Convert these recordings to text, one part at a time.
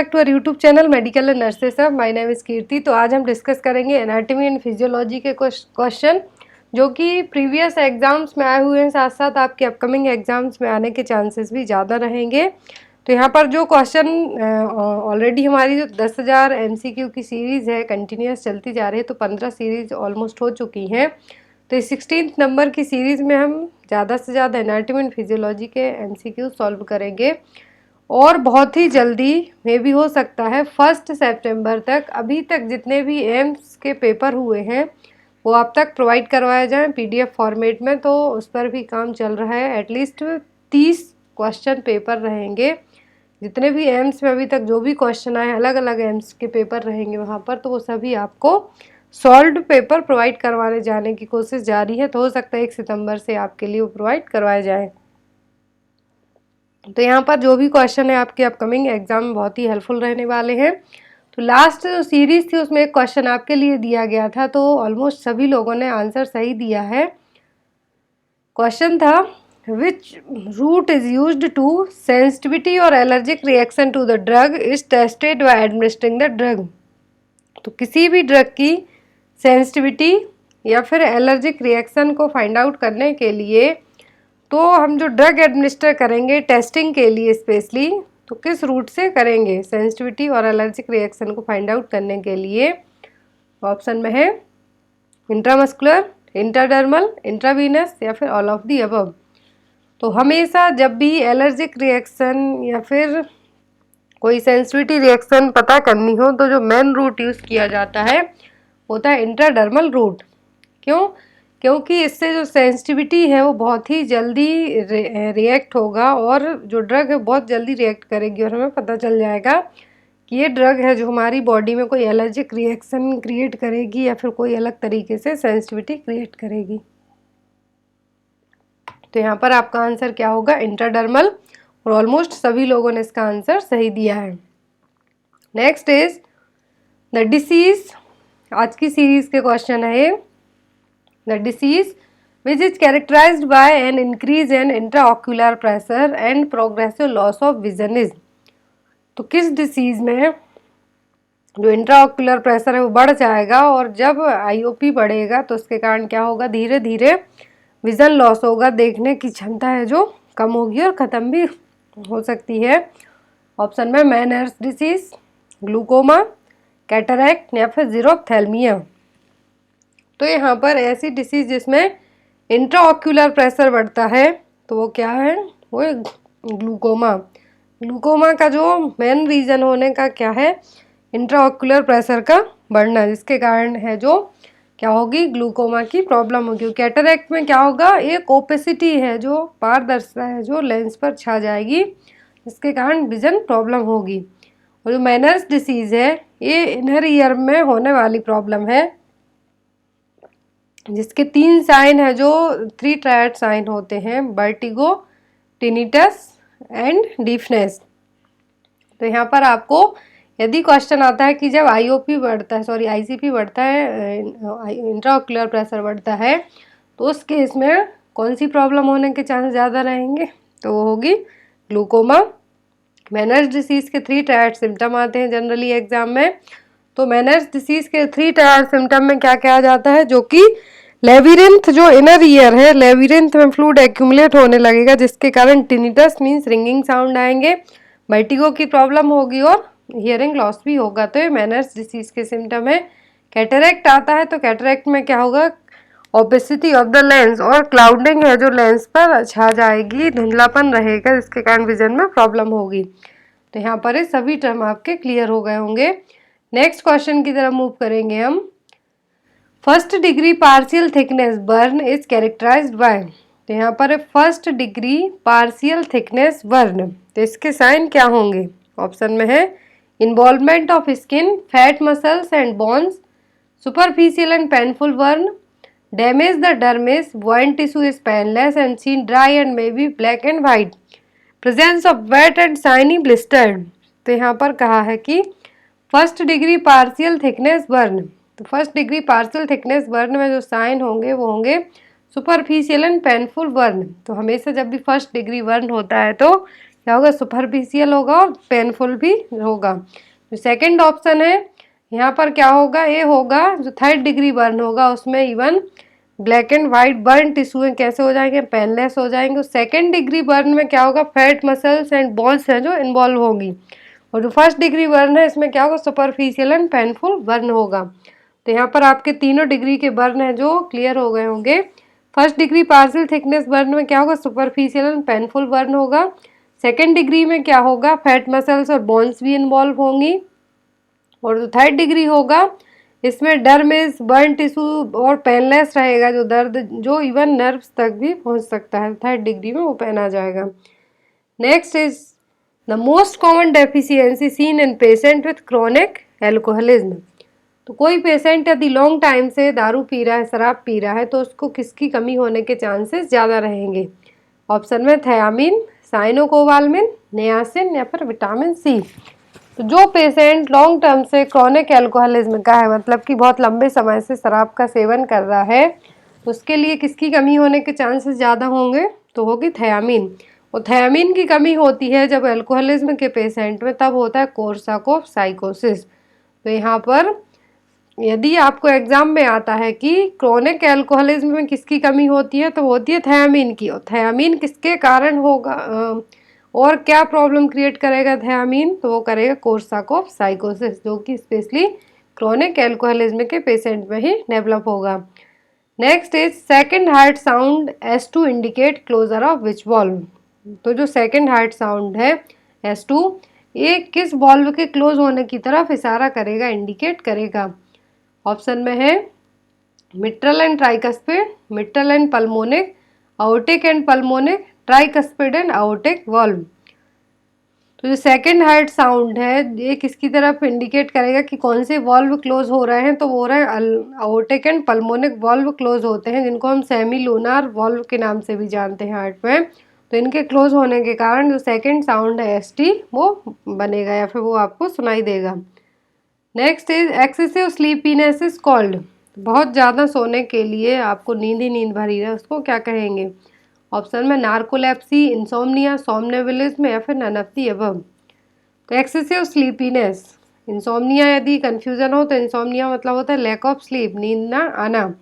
Back to our YouTube channel medical and nurses सब। My name is Kirti. तो आज हम डिस्कस करेंगे एनाटॉमी एंड फिजियोलॉजी के क्वेश्चन जो कि प्रीवियस एग्जाम्स में आए हुए हैं, साथ साथ आपके अपकमिंग एग्जाम्स में आने के चांसेस भी ज़्यादा रहेंगे। तो यहाँ पर जो क्वेश्चन ऑलरेडी हमारी जो 10,000 MCQ की सीरीज़ है कंटिन्यूस चलती जा रही है, तो 15 सीरीज़ ऑलमोस्ट हो चुकी हैं। तो इस 16th नंबर की सीरीज़ में हम ज़्यादा से ज़्यादा एनाटॉमी एंड फिजियोलॉजी के MCQ सॉल्व करेंगे और बहुत ही जल्दी में भी हो सकता है 1 सितंबर तक अभी तक जितने भी एम्स के पेपर हुए हैं वो आप तक प्रोवाइड करवाए जाएं PDF फॉर्मेट में। तो उस पर भी काम चल रहा है। एटलीस्ट 30 क्वेश्चन पेपर रहेंगे। जितने भी एम्स में अभी तक जो भी क्वेश्चन आए, अलग अलग एम्स के पेपर रहेंगे वहाँ पर, तो वो सभी आपको सॉल्व्ड पेपर प्रोवाइड करवाने जाने की कोशिश जारी है। तो हो सकता है 1 सितंबर से आपके लिए वो प्रोवाइड करवाए जाएँ। तो यहाँ पर जो भी क्वेश्चन है आपके अपकमिंग एग्जाम में बहुत ही हेल्पफुल रहने वाले हैं। तो लास्ट जो सीरीज थी उसमें एक क्वेश्चन आपके लिए दिया गया था, तो ऑलमोस्ट सभी लोगों ने आंसर सही दिया है। क्वेश्चन था which route is used to sensitivity और allergic reaction to the drug is tested by administering the drug. तो किसी भी ड्रग की सेंसिटिविटी या फिर एलर्जिक रिएक्शन को फाइंड आउट करने के लिए तो हम जो ड्रग एडमिनिस्टर करेंगे टेस्टिंग के लिए स्पेशली, तो किस रूट से करेंगे सेंसिटिविटी और एलर्जिक रिएक्शन को फाइंड आउट करने के लिए? ऑप्शन में है इंट्रामस्कुलर, इंट्राडर्मल, इंट्रावीनस या फिर ऑल ऑफ दी अबव। तो हमेशा जब भी एलर्जिक रिएक्शन या फिर कोई सेंसिटिविटी रिएक्शन पता करनी हो तो जो मेन रूट यूज़ किया जाता है होता है इंट्राडर्मल रूट। क्यों? क्योंकि इससे जो सेंसिटिविटी है वो बहुत ही जल्दी रिएक्ट होगा और जो ड्रग है बहुत जल्दी रिएक्ट करेगी और हमें पता चल जाएगा कि ये ड्रग है जो हमारी बॉडी में कोई एलर्जिक रिएक्शन क्रिएट करेगी या फिर कोई अलग तरीके से सेंसिटिविटी क्रिएट करेगी। तो यहाँ पर आपका आंसर क्या होगा? इंट्राडर्मल। और ऑलमोस्ट सभी लोगों ने इसका आंसर सही दिया है। Next is the disease. आज की सीरीज के क्वेश्चन है the disease which is characterized by an increase in intraocular pressure and progressive loss of vision is। तो किस डिसीज में जो इंट्राओक्यूलर प्रेशर है वो बढ़ जाएगा और जब IOP बढ़ेगा तो उसके कारण क्या होगा? धीरे धीरे विजन लॉस होगा, देखने की क्षमता है जो कम होगी और ख़त्म भी हो सकती है। ऑप्शन में मैनर्स डिसीज, ग्लूकोमा, कैटरैक्ट या फिर ज़ीरोफ्थैल्मिया। तो यहाँ पर ऐसी डिसीज जिसमें इंट्राऑक्यूलर प्रेशर बढ़ता है तो वो क्या है? वो ग्लूकोमा। ग्लूकोमा का जो मेन रीज़न होने का क्या है? इंट्राऑक्यूलर प्रेशर का बढ़ना, जिसके कारण है जो क्या होगी? ग्लूकोमा की प्रॉब्लम होगी। कैटरैक्ट में क्या होगा? एक ओपेसिटी है जो पारदर्शिता है जो लेंस पर छा जाएगी, जिसके कारण विजन प्रॉब्लम होगी। और जो मैनर्स डिसीज़ है ये इनर ईयर में होने वाली प्रॉब्लम है, जिसके 3 साइन है जो 3 ट्रायड साइन होते हैं: वर्टिगो, टिनिटस एंड डीफनेस। तो यहाँ पर आपको यदि क्वेश्चन आता है कि जब IOP बढ़ता है, ICP बढ़ता है, इंट्राऑक्यूलर प्रेशर बढ़ता है, तो उस केस में कौन सी प्रॉब्लम होने के चांस ज़्यादा रहेंगे? तो वो होगी ग्लूकोमा। मैनर्स डिसीज़ के 3 ट्रायड सिम्टम आते हैं जनरली एग्जाम में। तो मैनर्स डिसीज़ के 3 ट्रायड सिम्टम में क्या कहा जाता है? जो कि लेविरिंथ जो इनर ईयर है, लेविरिंथ में फ्लूइड एक्यूमुलेट होने लगेगा, जिसके कारण टिनिटस मीन्स रिंगिंग साउंड आएंगे, वर्टिगो की प्रॉब्लम होगी और हियरिंग लॉस भी होगा। तो ये मैनर्स डिसीज़ के सिम्टम है। कैटरैक्ट आता है तो कैटरैक्ट में क्या होगा? ओपेसिटी ऑफ द लेंस और क्लाउडिंग है जो लेंस पर छा जाएगी, धुंधलापन रहेगा, जिसके कारण विजन में प्रॉब्लम होगी। तो यहाँ पर ये सभी टर्म आपके क्लियर हो गए होंगे। नेक्स्ट क्वेश्चन की तरफ मूव करेंगे हम। First degree partial thickness burn is characterised by. तो यहाँ पर first degree partial thickness burn, तो इसके साइन क्या होंगे? ऑप्शन में है involvement of skin, fat muscles and bones, superficial and painful burn, damage the dermis, burnt tissue is painless and seen dry and may be black and white, presence of wet and shiny blistered. तो यहाँ पर कहा है कि first degree partial thickness burn, तो first degree partial thickness burn में जो sign होंगे वो होंगे सुपरफिशियल एंड पेनफुल बर्न। तो हमेशा जब भी फर्स्ट डिग्री बर्न होता है तो क्या होगा, सुपरफिशियल होगा और पेनफुल भी होगा। जो सेकंड ऑप्शन है यहाँ पर क्या होगा, ये होगा जो थर्ड डिग्री बर्न होगा उसमें even black and white burn tissue कैसे हो जाएंगे, पेनलेस हो जाएंगे। सेकंड डिग्री बर्न में क्या होगा, फैट मसल्स एंड बोन्स हैं जो इन्वॉल्व होंगी। और जो फर्स्ट डिग्री बर्न है इसमें क्या होगा, सुपरफिशियल एंड पेनफुल बर्न होगा। तो यहाँ पर आपके तीनों डिग्री के बर्न हैं जो क्लियर हो गए होंगे। First degree partial thickness burn में क्या होगा, सुपरफिशियल एंड पेनफुल बर्न होगा। सेकेंड डिग्री में क्या होगा, फैट मसल्स और बोन्स भी इन्वॉल्व होंगी। और जो थर्ड डिग्री होगा इसमें डर्मिस, बर्न टिश्यू और पेनलेस रहेगा, जो दर्द जो इवन नर्व्स तक भी पहुंच सकता है, थर्ड डिग्री में वो पेन आ जाएगा। Next is the most common deficiency seen in patient with chronic alcoholism. तो कोई पेशेंट यदि लॉन्ग टाइम से दारू पी रहा है, शराब पी रहा है, तो उसको किसकी कमी होने के चांसेस ज़्यादा रहेंगे। ऑप्शन में थायामीन, साइनोकोबाल्मिन, नियासिन या फिर विटामिन सी। तो जो पेशेंट लॉन्ग टर्म से क्रॉनिक एल्कोहलिज्म का है, मतलब कि बहुत लंबे समय से शराब का सेवन कर रहा है, उसके लिए किसकी कमी होने के चांसेस ज़्यादा होंगे, तो होगी थायामीन। और थायामीन की कमी होती है जब एल्कोहलिज्म के पेशेंट में, तब होता है कोर्साकॉफ साइकोसिस। तो यहाँ पर यदि आपको एग्जाम में आता है कि क्रोनिक एल्कोहलिज्म में किसकी कमी होती है, तो होती है थायामीन की। और थायामीन किसके कारण होगा और क्या प्रॉब्लम क्रिएट करेगा थायामीन, तो वो करेगा कोर्साकॉफ साइकोसिस, जो कि स्पेशली क्रोनिक एल्कोहलिज्म के पेशेंट में ही डेवलप होगा। Next is second heart sound S2 indicate closure of which valve. तो जो सेकंड हार्ट साउंड है S2, ये किस वॉल्व के क्लोज होने की तरफ इशारा करेगा, इंडिकेट करेगा। ऑप्शन में है mitral and tricuspid, mitral and pulmonic, आउटिक and pulmonic, tricuspid and आउटिक valve. तो जो सेकंड हार्ट साउंड है ये किसकी तरफ इंडिकेट करेगा कि कौन से वॉल्व क्लोज हो रहे हैं, तो वो हो रहे हैं आउटिक एंड पल्मोनिक वॉल्व क्लोज होते हैं, जिनको हम सेमी लूनार वॉल्व के नाम से भी जानते हैं हार्ट में। तो इनके क्लोज होने के कारण जो सेकंड साउंड है ST वो बनेगा या फिर वो आपको सुनाई देगा। Next is excessive sleepiness is called. बहुत ज़्यादा सोने के लिए आपको नींद ही नींद भरी है, उसको क्या कहेंगे। ऑप्शन में नार्कोलेप्सी, इंसोम्निया, सोमनेबुलिज्म या फिर नन ऑफ द अबव। तो एक्सेसिव स्लीपीनेस, इंसोम्निया यदि कंफ्यूजन हो तो इंसोम्निया मतलब होता है लैक ऑफ स्लीप, नींद ना आना।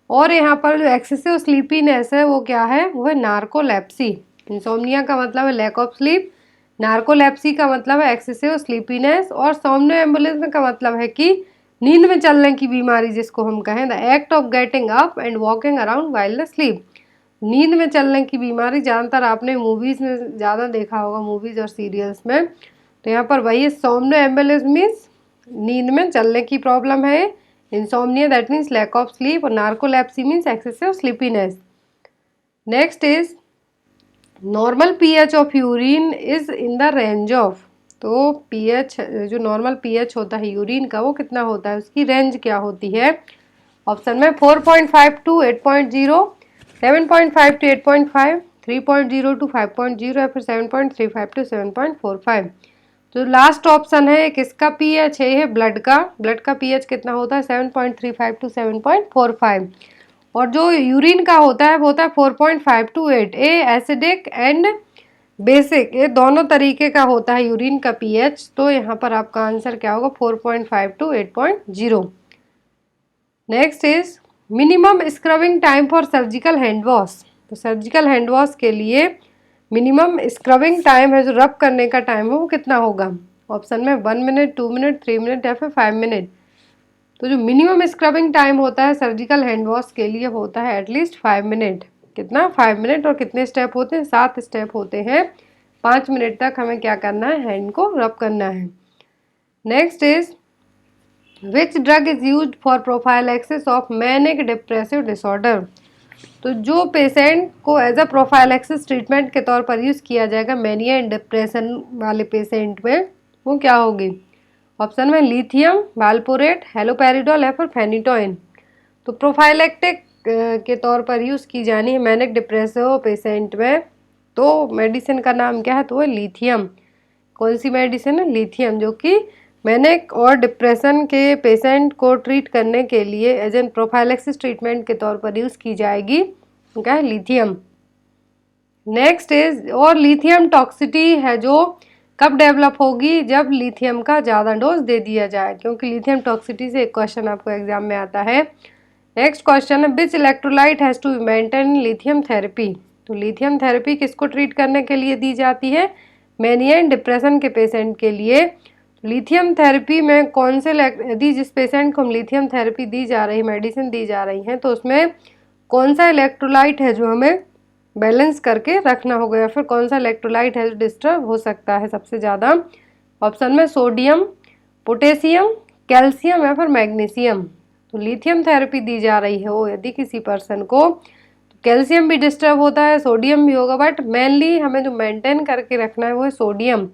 और यहाँ पर जो एक्सेसिव स्लीपीनेस है वो क्या है, वो है नार्कोलेप्सी। इंसोम्निया का मतलब है लैक ऑफ स्लीप, नार्कोलेप्सी का मतलब है एक्सेसिव स्लीपीनेस, और सोमनोएम्बुलिज्म का मतलब है कि नींद में चलने की बीमारी, जिसको हम कहें the act of getting up and walking around while the sleep. नींद में चलने की बीमारी ज़्यादातर आपने मूवीज़ में ज़्यादा देखा होगा, मूवीज़ और सीरियल्स में। तो यहाँ पर वही सोमनोएम्बुलिज्म मीन्स नींद में चलने की प्रॉब्लम है, insomnia that means lack of sleep, और narcolepsy means excessive sleepiness. Next is normal pH of urine is in the range of. तो pH जो नॉर्मल pH होता है यूरिन का वो कितना होता है, उसकी रेंज क्या होती है। ऑप्शन में 4.5 टू 8.0, 7.5 टू 8.5, 3.0 टू 5.0 या फिर 7.35 टू 7.45। तो लास्ट ऑप्शन है किसका pH है, ये ब्लड का pH कितना होता है 7.35 टू 7.45। और जो यूरिन का होता है वो होता है 4.5 to 8। A acidic and basic, ये दोनों तरीके का होता है यूरिन का pH। तो यहाँ पर आपका आंसर क्या होगा 4.5 to 8.0। Next is minimum scrubbing time for surgical hand wash. तो सर्जिकल हैंड वॉश के लिए मिनिमम स्क्रबिंग टाइम है, जो रब करने का टाइम है वो कितना होगा। ऑप्शन में 1 मिनट, 2 मिनट, 3 मिनट या फिर 5 मिनट। तो जो मिनिमम स्क्रबिंग टाइम होता है सर्जिकल हैंड वॉश के लिए होता है एटलीस्ट 5 मिनट। कितना, 5 मिनट। और कितने स्टेप होते हैं, 7 स्टेप होते हैं। 5 मिनट तक हमें क्या करना है, हैंड को रब करना है। Next is which drug is used for prophylaxis of manic depressive disorder. तो जो पेशेंट को एज अ प्रोफाइलैक्सिस ट्रीटमेंट के तौर पर यूज़ किया जाएगा मैनिया एंड डिप्रेशन वाले पेशेंट में, वो क्या होगी। ऑप्शन में लिथियम, वाल्पोरेट, हेलोपेरिडोल या फिर फेनिटोइन। तो प्रोफाइलेक्टिक के तौर पर यूज़ की जानी है मैनिक डिप्रेसिव पेशेंट में, तो मेडिसिन का नाम क्या है, तो वो लिथियम। कौन सी मेडिसिन है, लिथियम, जो कि मैनिक और डिप्रेशन के पेशेंट को ट्रीट करने के लिए एज एन प्रोफाइलेक्सिस ट्रीटमेंट के तौर पर यूज़ की जाएगी, क्या है, लिथियम। नेक्स्ट इज, और लिथियम टॉक्सिटी है जो कब डेवलप होगी, जब लिथियम का ज़्यादा डोज दे दिया जाए, क्योंकि लिथियम टॉक्सिटी से एक क्वेश्चन आपको एग्जाम में आता है। नेक्स्ट क्वेश्चन है, which electrolyte has to maintain lithium therapy. तो लिथियम थेरेपी किसको ट्रीट करने के लिए दी जाती है, मैनिया एंड डिप्रेशन के पेशेंट के लिए। लिथियम थेरेपी में कौन से, यदि जिस पेशेंट को हम लिथियम थेरेपी दी जा रही, मेडिसिन दी जा रही है, तो उसमें कौन सा इलेक्ट्रोलाइट है जो हमें बैलेंस करके रखना होगा, या फिर कौन सा इलेक्ट्रोलाइट है जो डिस्टर्ब हो सकता है सबसे ज़्यादा। ऑप्शन में सोडियम, पोटेशियम, कैल्शियम या फिर मैग्नीशियम। तो लिथियम थेरेपी दी जा रही है वो यदि किसी पर्सन को, तो कैल्शियम भी डिस्टर्ब होता है, सोडियम भी होगा, बट मेनली हमें जो मेंटेन करके रखना है वो है सोडियम,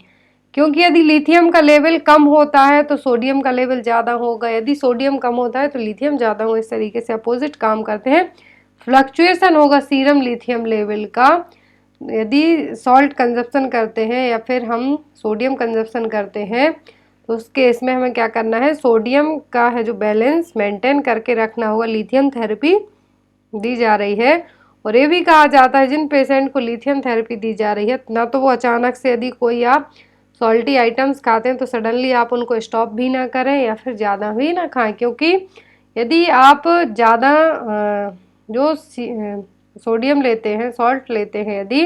क्योंकि यदि लिथियम का लेवल कम होता है तो सोडियम का लेवल ज़्यादा होगा, यदि सोडियम कम होता है तो लिथियम ज़्यादा होगा। इस तरीके से अपोजिट काम करते हैं। फ्लक्चुएशन होगा सीरम लिथियम लेवल का, यदि सॉल्ट कंजप्शन करते हैं या फिर हम सोडियम कंजप्शन करते हैं, तो उस केस में हमें क्या करना है, सोडियम का है जो बैलेंस मेंटेन करके रखना होगा। लिथियम थेरेपी दी जा रही है। और ये भी कहा जाता है जिन पेशेंट को लिथियम थेरेपी दी जा रही है, ना तो वो अचानक से, यदि कोई आप सॉल्टी आइटम्स खाते हैं तो सडनली आप उनको स्टॉप भी ना करें या फिर ज़्यादा भी ना खाएं, क्योंकि यदि आप ज़्यादा जो सोडियम लेते हैं, सॉल्ट लेते हैं यदि,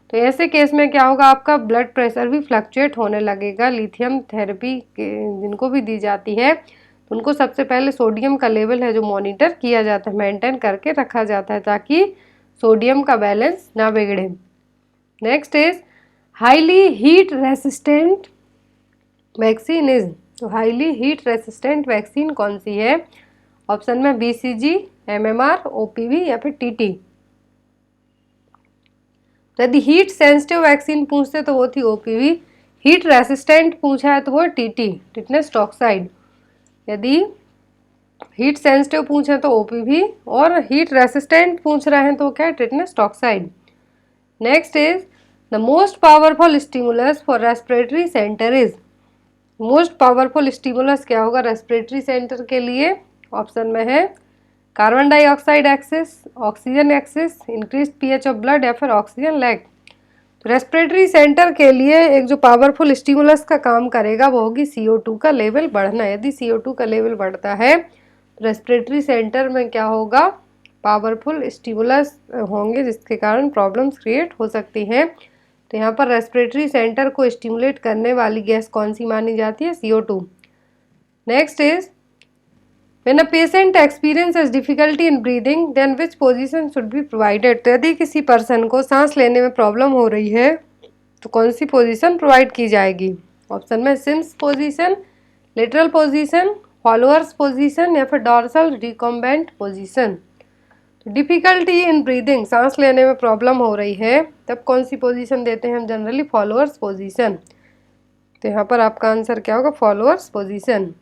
तो ऐसे केस में क्या होगा, आपका ब्लड प्रेशर भी फ्लक्चुएट होने लगेगा। लिथियम थेरेपी जिनको भी दी जाती है तो उनको सबसे पहले सोडियम का लेवल है जो मॉनिटर किया जाता है, मेंटेन करके रखा जाता है, ताकि सोडियम का बैलेंस ना बिगड़े। Next is highly heat resistant vaccine is. तो हाईली हीट रेसिस्टेंट वैक्सीन कौन सी है, ऑप्शन में BCG, MMR, OPV या फिर TT। यदि हीट सेंसिटिव वैक्सीन पूछते तो वो थी OPV, हीट रेसिस्टेंट पूछा है तो वो TT, टिटनेस टॉक्साइड। यदि हीट सेंसिटिव पूछे तो OPV, और हीट रेसिस्टेंट पूछ रहे हैं तो क्या है, tetanus toxoid. Next is the most powerful stimulus for respiratory centre is. Most powerful stimulus क्या होगा रेस्पिरेटरी सेंटर के लिए, ऑप्शन में है carbon dioxide axis, oxygen axis, increase pH of blood या फिर ऑक्सीजन लैग। तो रेस्पिरेटरी सेंटर के लिए एक जो पावरफुल स्टिमुलस का काम करेगा वो होगी CO2 का लेवल बढ़ना। यदि CO2 का लेवल बढ़ता है तो रेस्पिरेटरी सेंटर में क्या होगा, पावरफुल स्टिमुलस होंगे जिसके कारण प्रॉब्लम्स क्रिएट हो सकती हैं। तो यहाँ पर रेस्पिरेटरी सेंटर को स्टिमुलेट करने वाली गैस कौन सी मानी जाती है, CO2। Next is When a patient experiences difficulty in breathing, then which position should be provided। तो यदि किसी पर्सन को सांस लेने में प्रॉब्लम हो रही है तो कौन सी पोजीशन प्रोवाइड की जाएगी, ऑप्शन में Sims position, lateral position, Fowler's position या फिर डॉर्सल रिकम्बेंट पोजीशन। तो डिफिकल्टी इन ब्रीदिंग, सांस लेने में प्रॉब्लम हो रही है, तब कौन सी पोजीशन देते हैं हम जनरली, फॉलोअर्स पोजीशन। तो यहाँ पर आपका आंसर क्या होगा, Fowler's position.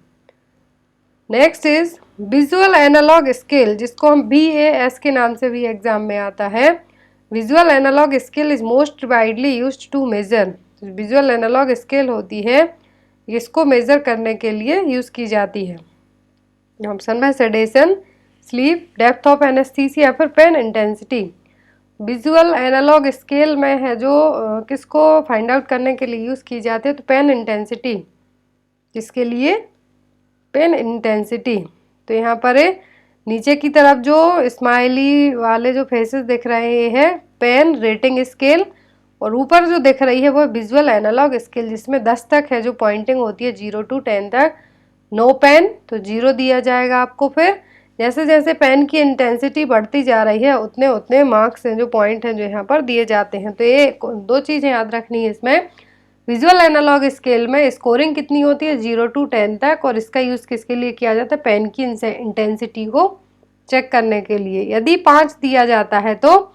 Next is visual analogue scale, जिसको हम VAS के नाम से भी एग्जाम में आता है। Visual analogue scale is most widely used to measure. Visual analogue scale होती है, इसको मेजर करने के लिए यूज की जाती है। ऑप्शन में sedation, sleep, depth of anaesthesia या फिर pain intensity. Visual analogue scale में है जो किसको फाइंड आउट करने के लिए यूज की जाती है, तो पेन इंटेंसिटी, किसके लिए, पेन इंटेंसिटी। तो यहाँ पर नीचे की तरफ जो स्माइली वाले जो फेसेस दिख रहे हैं, पेन रेटिंग स्केल, और ऊपर जो दिख रही है वो विजुअल एनालॉग स्केल, जिसमें 10 तक है जो पॉइंटिंग होती है, 0 to 10 तक। नो पेन तो 0 दिया जाएगा आपको। फिर जैसे जैसे पेन की इंटेंसिटी बढ़ती जा रही है उतने उतने मार्क्स हैं जो पॉइंट हैं जो यहाँ पर दिए जाते हैं। तो ये दो चीज़ें याद रखनी है इसमें, विजुअल एनालॉग स्केल में स्कोरिंग कितनी होती है, 0 to 10 तक, और इसका यूज़ किसके लिए किया जाता है, पेन की इंटेंसिटी को चेक करने के लिए। यदि 5 दिया जाता है तो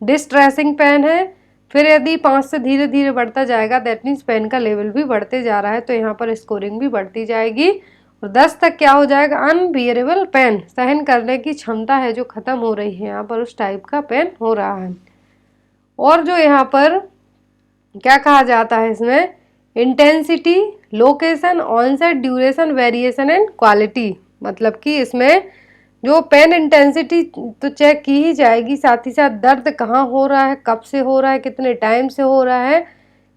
डिस्ट्रेसिंग पेन है, फिर यदि 5 से धीरे धीरे बढ़ता जाएगा दैट मीन्स पेन का लेवल भी बढ़ते जा रहा है, तो यहाँ पर स्कोरिंग भी बढ़ती जाएगी। और 10 तक क्या हो जाएगा, अनबियरेबल पेन, सहन करने की क्षमता है जो खत्म हो रही है, यहाँ पर उस टाइप का पेन हो रहा है। और जो यहाँ पर क्या कहा जाता है इसमें, intensity, location, onset, duration, variation and quality. मतलब कि इसमें जो पेन इंटेंसिटी तो चेक की ही जाएगी, साथ ही साथ दर्द कहाँ हो रहा है, कब से हो रहा है, कितने टाइम से हो रहा है,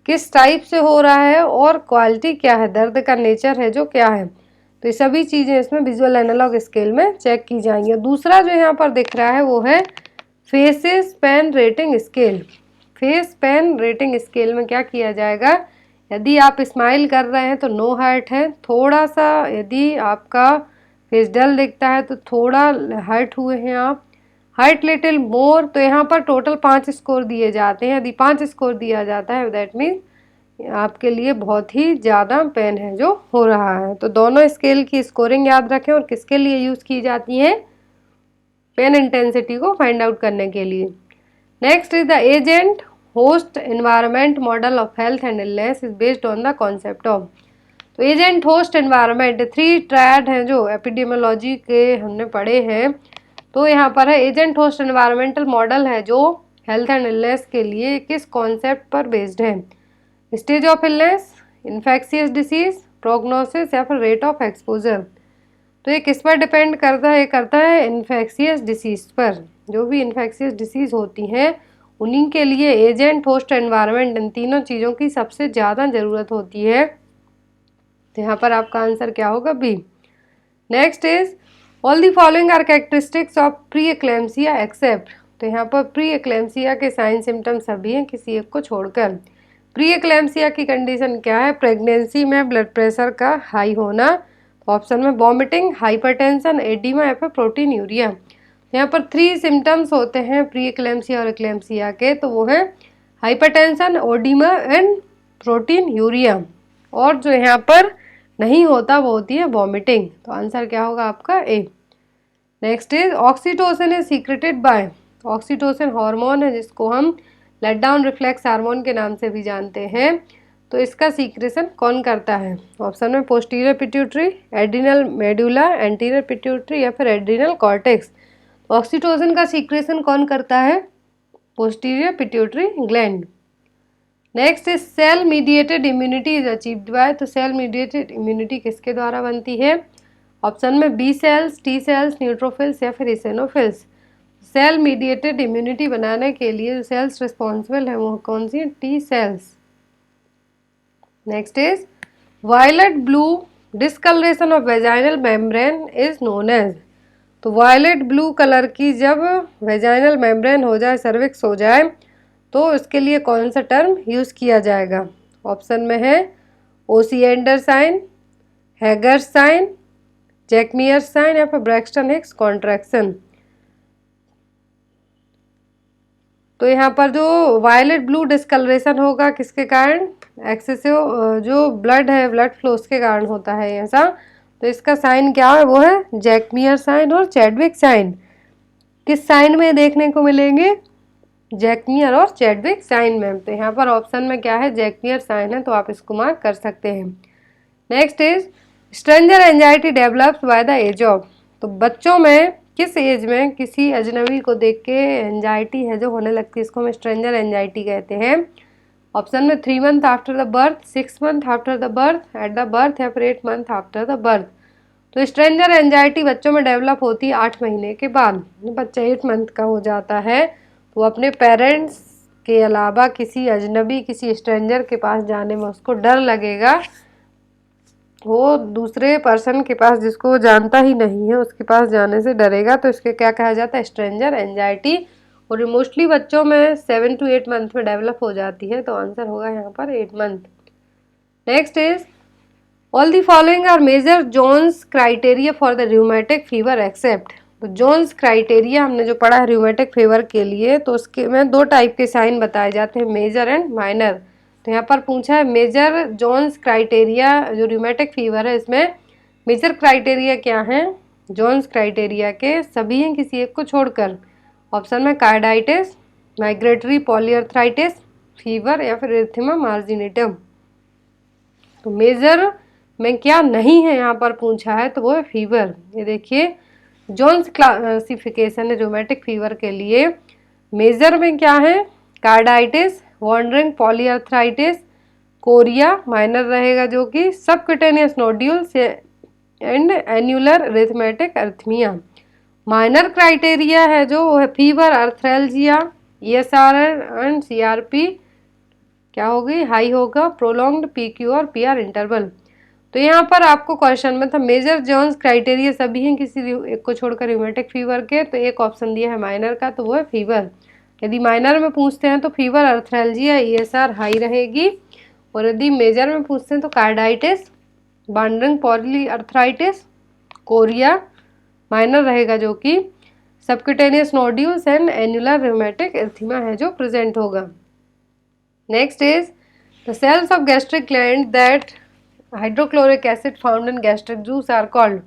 किस टाइप से हो रहा है और क्वालिटी क्या है, दर्द का नेचर है जो क्या है। तो ये सभी चीज़ें इसमें विजुअल एनालॉग स्केल में चेक की जाएंगी। दूसरा जो यहाँ पर दिख रहा है वो है faces pain rating scale. Face pain rating scale में क्या किया जाएगा, यदि आप स्माइल कर रहे हैं तो नो हर्ट है, थोड़ा सा यदि आपका फेस डल दिखता है तो थोड़ा हर्ट हुए हैं आप, हर्ट लिटिल मोर, तो यहाँ पर टोटल 5 स्कोर दिए जाते हैं। यदि 5 स्कोर दिया जाता है दैट मीन्स आपके लिए बहुत ही ज़्यादा पेन है जो हो रहा है। तो दोनों स्केल की स्कोरिंग याद रखें और किसके लिए यूज़ की जाती है, पेन इंटेंसिटी को फाइंड आउट करने के लिए। Next is the agent host environment model of health and illness is based on the concept of. तो एजेंट होस्ट एनवायरनमेंट 3 ट्रायड हैं जो एपिडेमियोलॉजी के हमने पढ़े हैं। तो यहाँ पर है एजेंट होस्ट एनवायरमेंटल मॉडल है जो हेल्थ एंड इलनेस के लिए किस कॉन्सेप्ट पर बेस्ड है, stage of illness, infectious disease, prognosis या फिर रेट ऑफ एक्सपोजर। तो ये किस पर डिपेंड करता है, ये करता है इन्फेक्शियस डिसीज पर। जो भी इन्फेक्शियस डिसीज होती हैं उन्हीं के लिए एजेंट होस्ट एनवायरनमेंट, इन तीनों चीज़ों की सबसे ज़्यादा ज़रूरत होती है। तो यहाँ पर आपका आंसर क्या होगा, B. Next is all the following are characteristics of pre eclampsia except. तो यहाँ पर प्री एक्लेम्सिया के साइन सिम्टम सभी हैं किसी एक को छोड़कर। प्री एक्लेम्सिया की कंडीशन क्या है, प्रेगनेंसी में ब्लड प्रेशर का हाई होना, ऑप्शन में वॉमिटिंग, हाइपरटेंशन, एडिमा या फिर प्रोटीन यूरिया। यहाँ पर 3 सिम्टम्स होते हैं प्री एक्लेम्सिया और एक्लेम्सिया के, तो वो है hypertension, oedema and protein urea. और जो यहाँ पर नहीं होता वो होती है वॉमिटिंग। तो आंसर क्या होगा आपका, A. Next is oxytocin is secreted by. Oxytocin hormone है जिसको हम लेट डाउन रिफ्लेक्स हार्मोन के नाम से भी जानते हैं। तो इसका सीक्रेशन कौन करता है, ऑप्शन में posterior pituitary, adrenal medulla, anterior pituitary या फिर एड्रिनल कॉर्टेक्स। ऑक्सीटोसिन का सीक्रेशन कौन करता है, posterior pituitary gland. Next is cell mediated immunity is achieved by. तो सेल मीडिएटेड इम्यूनिटी किसके द्वारा बनती है, ऑप्शन में B cells, T cells, neutrophils या फिर इसेनोफिल्स। सेल मीडिएटेड इम्यूनिटी बनाने के लिए जो सेल्स रिस्पॉन्सिबल है वो कौन सी, T cells. Next is violet blue discoloration of vaginal membrane is known as. तो वायलेट ब्लू कलर की जब वेजाइनल मेम्ब्रेन हो जाए, सर्विक्स हो जाए, तो इसके लिए कौन सा टर्म यूज़ किया जाएगा, ऑप्शन में है Osiander sign, Hegar sign, Jacquemier sign या फिर ब्रैक्सटन हिक्स कॉन्ट्रैक्शन। तो यहाँ पर जो वायलेट ब्लू डिस्कलरेशन होगा किसके कारण, एक्सेसिव जो ब्लड है, ब्लड फ्लो उसके कारण होता है ऐसा। तो इसका साइन क्या है, वो है जैकमियर साइन और चैडविक साइन। किस साइन में देखने को मिलेंगे, जैकमियर और चैडविक साइन में। तो यहाँ पर ऑप्शन में क्या है, जैकमियर साइन है, तो आप इसको मार्क कर सकते हैं। Next is stranger anxiety develops by the age of. तो बच्चों में किस एज में किसी अजनबी को देख के एंजाइटी है जो होने लगती है, इसको हम स्ट्रेंजर एंजाइटी कहते हैं। ऑप्शन में 3 month after the birth, 6 month after the birth, at the birth या फिर 8 मंथ आफ्टर द बर्थ। तो स्ट्रेंजर एंजाइटी बच्चों में डेवलप होती है 8 महीने के बाद। बच्चा 8 मंथ का हो जाता है तो अपने पेरेंट्स के अलावा किसी अजनबी, किसी स्ट्रेंजर के पास जाने में उसको डर लगेगा। वो दूसरे पर्सन के पास जिसको वो जानता ही नहीं है उसके पास जाने से डरेगा। तो इसके क्या कहा जाता है, स्ट्रेंजर एंजाइटी। और मोस्टली बच्चों में 7 to 8 मंथ में डेवलप हो जाती है। तो आंसर होगा यहाँ पर 8 month. Next is all the following are major Jones criteria for the rheumatic fever except. तो जोन्स क्राइटेरिया हमने जो पढ़ा है रूमेटिक फीवर के लिए, तो उसके में 2 टाइप के साइन बताए जाते हैं, मेजर एंड माइनर। तो यहाँ पर पूछा है मेजर जोन्स क्राइटेरिया, जो रूमेटिक फीवर है इसमें मेजर क्राइटेरिया क्या है, जोन्स क्राइटेरिया के सभी हैं किसी एक को छोड़कर। ऑप्शन में कार्डाइटिस, माइग्रेटरी पॉलीआर्थराइटिस, फीवर या फिर इरिथेमा मार्जिनेटम। तो मेजर में क्या नहीं है यहाँ पर पूछा है, तो वो है फीवर। ये देखिए जोन्स क्लासिफिकेशन है रूमेटिक फीवर के लिए। मेजर में क्या है, carditis, wandering polyarthritis, chorea minor रहेगा जो कि subcutaneous nodules and annular rheumatic erythema. Minor criteria है जो वो है fever, arthralgia, ESR and CRP क्या होगी, हाई होगा, प्रोलॉन्ग्ड PQ और PR इंटरवल। तो यहाँ पर आपको क्वेश्चन में था मेजर जोन्स क्राइटेरिया सभी हैं किसी एक को छोड़कर र्यूमेटिक फीवर के, तो एक ऑप्शन दिया है माइनर का, तो वो है फीवर। यदि माइनर में पूछते हैं तो फीवर, अर्थ्रैल्जिया, ESR हाई रहेगी, और यदि मेजर में पूछते हैं तो carditis, wandering polyarthritis, chorea minor रहेगा जो कि subcutaneous nodules and annular rheumatic erythema है जो प्रेजेंट होगा। Next is the cells of gastric gland that hydrochloric acid found in gastric juice are called.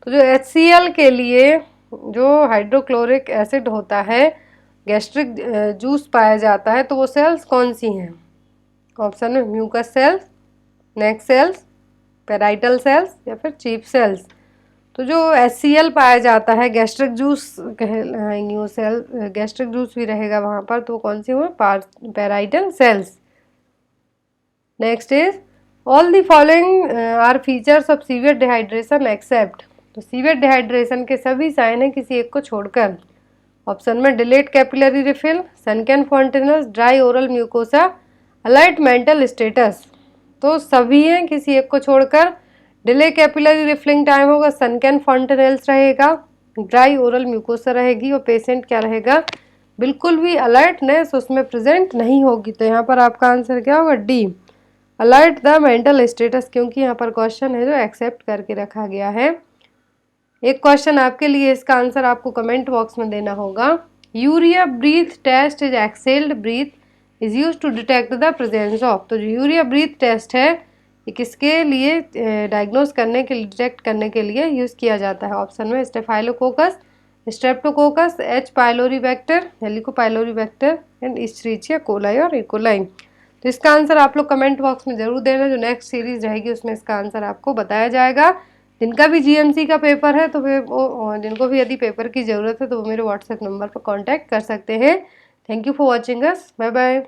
तो जो HCl के लिए जो हाइड्रोक्लोरिक एसिड होता है गैस्ट्रिक जूस पाया जाता है, तो वो सेल्स कौन सी हैं? ऑप्शन है म्यूकस सेल्स, नेक सेल्स, पेराइटल सेल्स या फिर चीफ सेल्स। तो जो HCl पाया जाता है गैस्ट्रिक जूस कहलाएंगे वो सेल, गैस्ट्रिक जूस भी रहेगा वहाँ पर, तो कौन सी हुआ, parietal cells. Next is all the following are features of severe dehydration except. तो सीवियर डिहाइड्रेशन के सभी साइन हैं किसी एक को छोड़कर। ऑप्शन में delayed capillary refill, sunken fontanelles, dry oral mucosa, alert mental status. तो सभी हैं किसी एक को छोड़कर। डिले कैपिलरी रिफिलिंग टाइम होगा, सनकैन फॉन्टेनल्स रहेगा, ड्राई ओरल म्यूकोसा रहेगी, और पेशेंट क्या रहेगा, बिल्कुल भी अलर्टनेस उसमें प्रेजेंट नहीं होगी। तो यहाँ पर आपका आंसर क्या होगा, D, alert the mental status, क्योंकि यहाँ पर क्वेश्चन है जो एक्सेप्ट करके रखा गया है। एक क्वेश्चन आपके लिए, इसका आंसर आपको कमेंट बॉक्स में देना होगा। Urea breath test is exhaled breath is use to detect the presence of. तो जो यूरिया ब्रीथ टेस्ट है ये किसके लिए डायग्नोज करने के लिए, डिटेक्ट करने के लिए यूज़ किया जाता है? ऑप्शन में staphylococcus, streptococcus, H pylori bacter, हेलिकोपाइलोरी बैक्टर एंड इस्चरीचिया कोलाई और इकोलाई। तो इसका आंसर आप लोग कमेंट बॉक्स में जरूर देना। जो नेक्स्ट सीरीज रहेगी उसमें इसका आंसर आपको बताया जाएगा। जिनका भी GMC का पेपर है तो वे वो, जिनको भी यदि पेपर की ज़रूरत है तो वो मेरे व्हाट्सएप नंबर पर कांटेक्ट कर सकते हैं। Thank you for watching us, bye bye.